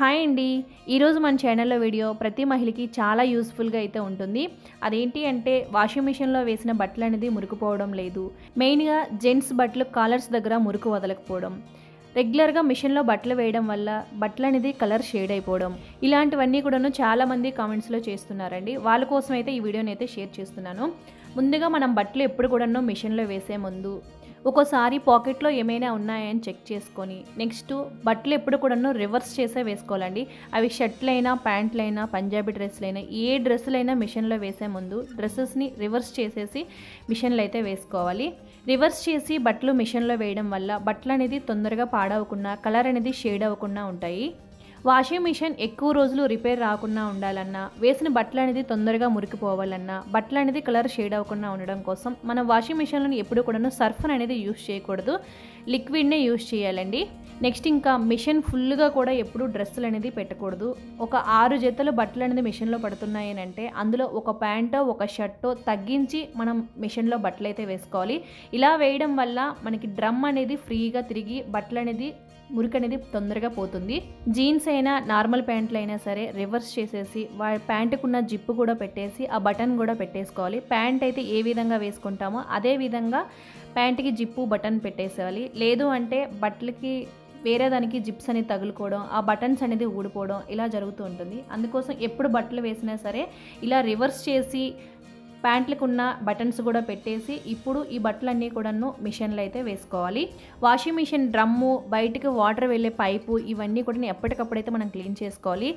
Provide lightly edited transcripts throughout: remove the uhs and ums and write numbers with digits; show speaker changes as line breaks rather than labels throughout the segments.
Hi అండి. ఈరోజు మన ఛానల్లో వీడియో ప్రతి మహిళకి చాలా యూస్ఫుల్గా అయితే ఉంటుంది. అదేంటి అంటే వాషింగ్ మిషన్లో వేసిన బట్టలు అనేది మురికిపోవడం లేదు. మెయిన్గా జెంట్స్ బట్టలు కాలర్స్ దగ్గర మురికి వదలకపోవడం, రెగ్యులర్గా మిషన్లో బట్టలు వేయడం వల్ల బట్టలు అనేది కలర్ షేడ్ అయిపోవడం, ఇలాంటివన్నీ కూడాను చాలామంది కామెంట్స్లో చేస్తున్నారండి. వాళ్ళ కోసం అయితే ఈ వీడియోని అయితే షేర్ చేస్తున్నాను. ముందుగా మనం బట్టలు ఎప్పుడు కూడాను మిషన్లో వేసే ముందు ఒక్కోసారి పాకెట్లో ఏమైనా ఉన్నాయని చెక్ చేసుకొని నెక్స్ట్ బట్టలు ఎప్పుడు కూడాను రివర్స్ చేసే వేసుకోవాలండి. అవి షర్ట్లైనా ప్యాంట్లైనా పంజాబీ డ్రెస్లైనా ఏ డ్రెస్సులైనా మిషన్లో వేసే ముందు డ్రెస్సెస్ని రివర్స్ చేసేసి మిషన్లో అయితే వేసుకోవాలి. రివర్స్ చేసి బట్టలు మిషన్లో వేయడం వల్ల బట్టలు అనేది తొందరగా పాడవకుండా కలర్ అనేది షేడ్ అవ్వకుండా ఉంటాయి. వాషింగ్ మిషన్ ఎక్కువ రోజులు రిపేర్ రాకుండా ఉండాలన్నా, వేసిన బట్టలు అనేది తొందరగా మురికిపోవాలన్నా, బట్టలు అనేది కలర్ షేడ్ అవ్వకుండా ఉండడం కోసం మనం వాషింగ్ మిషన్లను ఎప్పుడు కూడా సర్ఫ్ అనేది యూస్ చేయకూడదు, లిక్విడ్నే యూస్ చేయాలండి. నెక్స్ట్ ఇంకా మిషన్ ఫుల్గా కూడా ఎప్పుడు డ్రెస్సులు అనేది పెట్టకూడదు. ఒక 6 జతలు బట్టలు అనేది మిషన్లో పడుతున్నాయి అంటే అందులో ఒక ప్యాంటో ఒక షర్టో తగ్గించి మనం మిషన్లో బట్టలు అయితే వేసుకోవాలి. ఇలా వేయడం వల్ల మనకి డ్రమ్ అనేది ఫ్రీగా తిరిగి బట్టలు అనేది మురికి అనేది తొందరగా పోతుంది. జీన్స్ అయినా నార్మల్ ప్యాంట్లు అయినా సరే రివర్స్ చేసేసి ప్యాంటుకున్న జిప్పు కూడా పెట్టేసి ఆ బటన్ కూడా పెట్టేసుకోవాలి. ప్యాంట్ అయితే ఏ విధంగా వేసుకుంటామో అదే విధంగా ప్యాంట్కి జిప్పు బటన్ పెట్టేసేయాలి. లేదు అంటే బట్టలకి వేరే దానికి జిప్స్ అనేది తగులుకోవడం, ఆ బటన్స్ అనేది ఊడిపోవడం ఇలా జరుగుతూ ఉంటుంది. అందుకోసం ఎప్పుడు బట్టలు వేసినా సరే ఇలా రివర్స్ చేసి ప్యాంట్లకు ఉన్న బటన్స్ కూడా పెట్టేసి ఇప్పుడు ఈ బట్టలన్నీ కూడాను మిషన్లో అయితే వేసుకోవాలి. వాషింగ్ మిషన్ డ్రమ్ము, బయటకు వాటర్ వెళ్ళే పైపు ఇవన్నీ కూడా ఎప్పటికప్పుడైతే మనం క్లీన్ చేసుకోవాలి.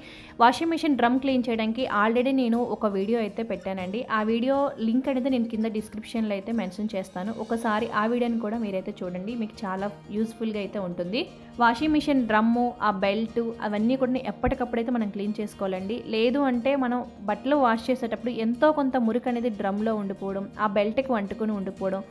వాషింగ్ మిషన్ డ్రమ్ క్లీన్ చేయడానికి ఆల్రెడీ నేను ఒక వీడియో అయితే పెట్టానండి. ఆ వీడియో లింక్ అనేది నేను కింద డిస్క్రిప్షన్లో అయితే మెన్షన్ చేస్తాను. ఒకసారి ఆ వీడియోని కూడా మీరైతే చూడండి, మీకు చాలా యూస్ఫుల్గా అయితే ఉంటుంది. వాషింగ్ మిషన్ డ్రమ్ము, ఆ బెల్ట్ అవన్నీ కూడా ఎప్పటికప్పుడైతే మనం క్లీన్ చేసుకోవాలండి. లేదు అంటే మనం బట్టలు వాష్ చేసేటప్పుడు ఎంతో కొంత మురికి అనేది డ్రమ్లో ఉండిపోవడం, ఆ బెల్ట్కి అంటుకుని ఉండిపోవడం,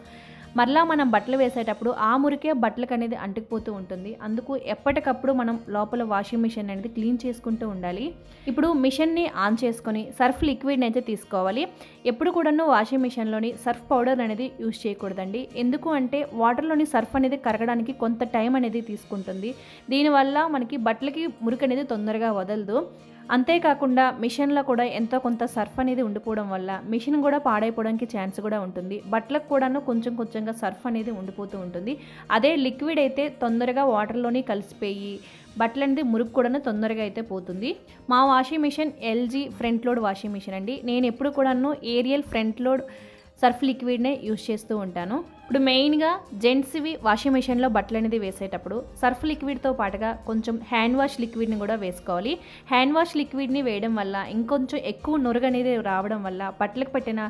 మరలా మనం బట్టలు వేసేటప్పుడు ఆ మురికే బట్టలకు అనేది అంటుకుపోతూ ఉంటుంది. అందుకు ఎప్పటికప్పుడు మనం లోపల వాషింగ్ మిషన్ అనేది క్లీన్ చేసుకుంటూ ఉండాలి. ఇప్పుడు మిషన్ని ఆన్ చేసుకొని సర్ఫ్ లిక్విడ్ని అయితే తీసుకోవాలి. ఎప్పుడు కూడాను వాషింగ్ మిషన్లోని సర్ఫ్ పౌడర్ అనేది యూజ్ చేయకూడదండి. ఎందుకు అంటే వాటర్లోని సర్ఫ్ అనేది కరగడానికి కొంత టైం అనేది తీసుకుంటుంది. దీనివల్ల మనకి బట్టలకి మురికి అనేది తొందరగా వదలదు. అంతేకాకుండా మిషన్లో కూడా ఎంతో కొంత సర్ఫ్ అనేది ఉండిపోవడం వల్ల మిషన్ కూడా పాడైపోవడానికి ఛాన్స్ కూడా ఉంటుంది. బట్టలకు కూడాను కొంచెం కొంచెంగా సర్ఫ్ అనేది ఉండిపోతూ ఉంటుంది. అదే లిక్విడ్ అయితే తొందరగా వాటర్లోని కలిసిపోయి బట్టలు అనేది మురుగు కూడా తొందరగా అయితే పోతుంది. మా washing machine LG front load washing machine అండి. నేను ఎప్పుడు కూడాను ఏరియల్ ఫ్రంట్ లోడ్ సర్ఫ్ లిక్విడ్నే యూజ్ చేస్తూ ఉంటాను. ఇప్పుడు మెయిన్గా జెంట్స్వి వాషింగ్ మిషన్లో బట్టలు అనేది వేసేటప్పుడు సర్ఫ్ లిక్విడ్తో పాటుగా కొంచెం హ్యాండ్ వాష్ లిక్విడ్ని కూడా వేసుకోవాలి. హ్యాండ్ వాష్ లిక్విడ్ని వేయడం వల్ల ఇంకొంచెం ఎక్కువ నురగ అనేది రావడం వల్ల బట్టలకు పెట్టిన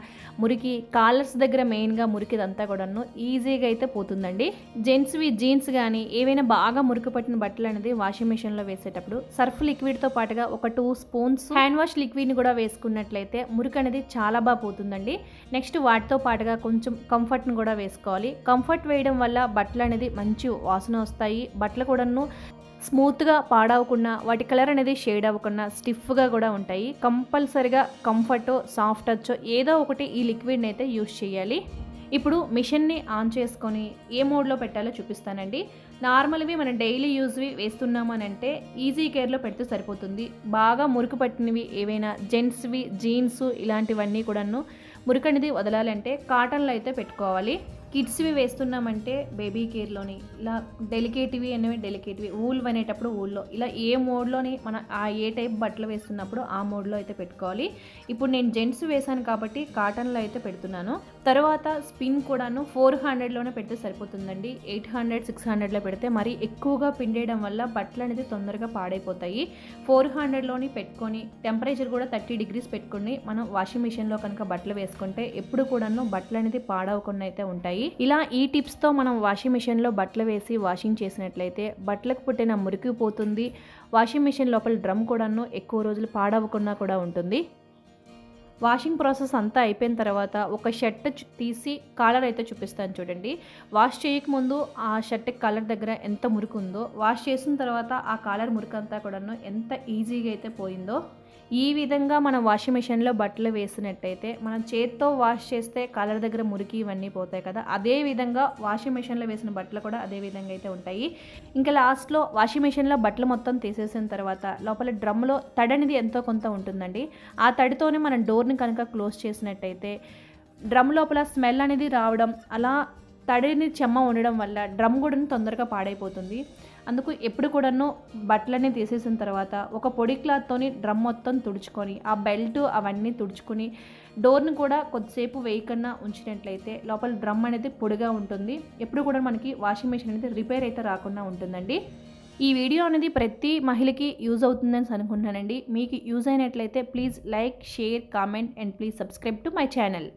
మురికి కాలర్స్ దగ్గర మెయిన్గా మురికిదంతా కూడాను ఈజీగా అయితే పోతుందండి. జెంట్స్వి జీన్స్ కానీ ఏవైనా బాగా మురికి పట్టిన బట్టలు అనేది వాషింగ్ మిషన్లో వేసేటప్పుడు సర్ఫ్ లిక్విడ్తో పాటుగా ఒక 2 స్పూన్స్ హ్యాండ్ వాష్ లిక్విడ్ని కూడా వేసుకున్నట్లయితే మురికి అనేది చాలా బాగా పోతుందండి. నెక్స్ట్ వాటితో పాటుగా కొంచెం కంఫర్ట్ని కూడా వేసుకోవాలి. కంఫర్ట్ వేయడం వల్ల బట్టలు అనేది మంచి వాసన వస్తాయి. బట్టలు కూడాను స్మూత్గా పాడవకుండా వాటి కలర్ అనేది షేడ్ అవ్వకుండా స్టిఫ్గా కూడా ఉంటాయి. కంపల్సరిగా కంఫర్టో సాఫ్ట్ టచ్చో ఏదో ఒకటి ఈ లిక్విడ్ని అయితే యూజ్ చేయాలి. ఇప్పుడు మిషన్ని ఆన్ చేసుకొని ఏ మోడ్లో పెట్టాలో చూపిస్తానండి. నార్మల్వి మనం డైలీ యూజ్వి వేస్తున్నాము అని అంటే ఈజీ కేర్లో పెడితే సరిపోతుంది. బాగా మురికి పట్టినవి ఏవైనా జెంట్స్వి జీన్స్ ఇలాంటివన్నీ కూడాను మురికి అనేది వదలాలంటే కాటన్లో అయితే పెట్టుకోవాలి. కిడ్స్వి వేస్తున్నామంటే బేబీ కేర్లోని ఇలా డెలికేటివి అనేవి డెలికేటివి, ఊల్ అనేటప్పుడు ఊల్లో ఇలా ఏ మోడ్లోని మనం ఏ టైప్ బట్టలు వేస్తున్నప్పుడు ఆ మోడ్లో అయితే పెట్టుకోవాలి. ఇప్పుడు నేను జెంట్స్ వేసాను కాబట్టి కాటన్లో అయితే పెడుతున్నాను. తర్వాత స్పిన్ కూడాను 400లోనే పెడితే సరిపోతుందండి. 800 600లో పెడితే మరీ ఎక్కువగా పిండేయడం వల్ల బట్టలు అనేది తొందరగా పాడైపోతాయి. 400లోని పెట్టుకొని టెంపరేచర్ కూడా 30 degrees పెట్టుకొని మనం వాషింగ్ మిషన్లో కనుక బట్టలు వేసుకుంటే ఎప్పుడు కూడాను బట్టలు అనేది పాడవకుండా అయితే ఉంటాయి. ఇలా ఈ టిప్స్తో మనం వాషింగ్ మిషన్లో బట్టలు వేసి వాషింగ్ చేసినట్లయితే బట్టలకు పుట్టిన మురికి పోతుంది. వాషింగ్ మిషన్ లోపల డ్రమ్ కూడాను ఎక్కువ రోజులు పాడవకుండా కూడా ఉంటుంది. వాషింగ్ ప్రాసెస్ అంతా అయిపోయిన తర్వాత ఒక షర్ట్ తీసి కాలర్ అయితే చూపిస్తాను చూడండి. వాష్ చేయకముందు ఆ షర్ట్ కాలర్ దగ్గర ఎంత మురుకుందో, వాష్ చేసిన తర్వాత ఆ కాలర్ మురికంతా కూడాను ఎంత ఈజీగా అయితే పోయిందో. ఈ విధంగా మనం వాషింగ్ మెషిన్లో బట్టలు వేసినట్టయితే మనం చేత్తో వాష్ చేస్తే కాలర్ దగ్గర మురికి ఇవన్నీ పోతాయి కదా, అదే విధంగా వాషింగ్ మెషిన్లో వేసిన బట్టలు కూడా అదే విధంగా అయితే ఉంటాయి. ఇంకా లాస్ట్లో వాషింగ్ మెషిన్లో బట్టలు మొత్తం తీసేసిన తర్వాత లోపల డ్రమ్లో తడి అనేది ఎంతో కొంత ఉంటుందండి. ఆ తడితోనే మనం డోర్ని కనుక క్లోజ్ చేసినట్టయితే డ్రమ్ లోపల స్మెల్ అనేది రావడం, అలా తడిని చెమ్మ ఉండడం వల్ల డ్రమ్ కూడా తొందరగా పాడైపోతుంది. అందుకు ఎప్పుడు కూడాను బట్టలన్నీ తీసేసిన తర్వాత ఒక పొడి క్లాత్తోని డ్రమ్ మొత్తం తుడుచుకొని ఆ బెల్ట్ అవన్నీ తుడుచుకొని డోర్ని కూడా కొద్దిసేపు వేయకుండా ఉంచినట్లయితే లోపల డ్రమ్ అనేది పొడిగా ఉంటుంది. ఎప్పుడు కూడా మనకి వాషింగ్ మెషిన్ అనేది రిపేర్ అయితే రాకుండా ఉంటుందండి. ఈ వీడియో అనేది ప్రతి మహిళకి యూజ్ అవుతుందని అనుకుంటున్నానండి. మీకు యూజ్ అయినట్లయితే please like, share, comment and please subscribe to my channel.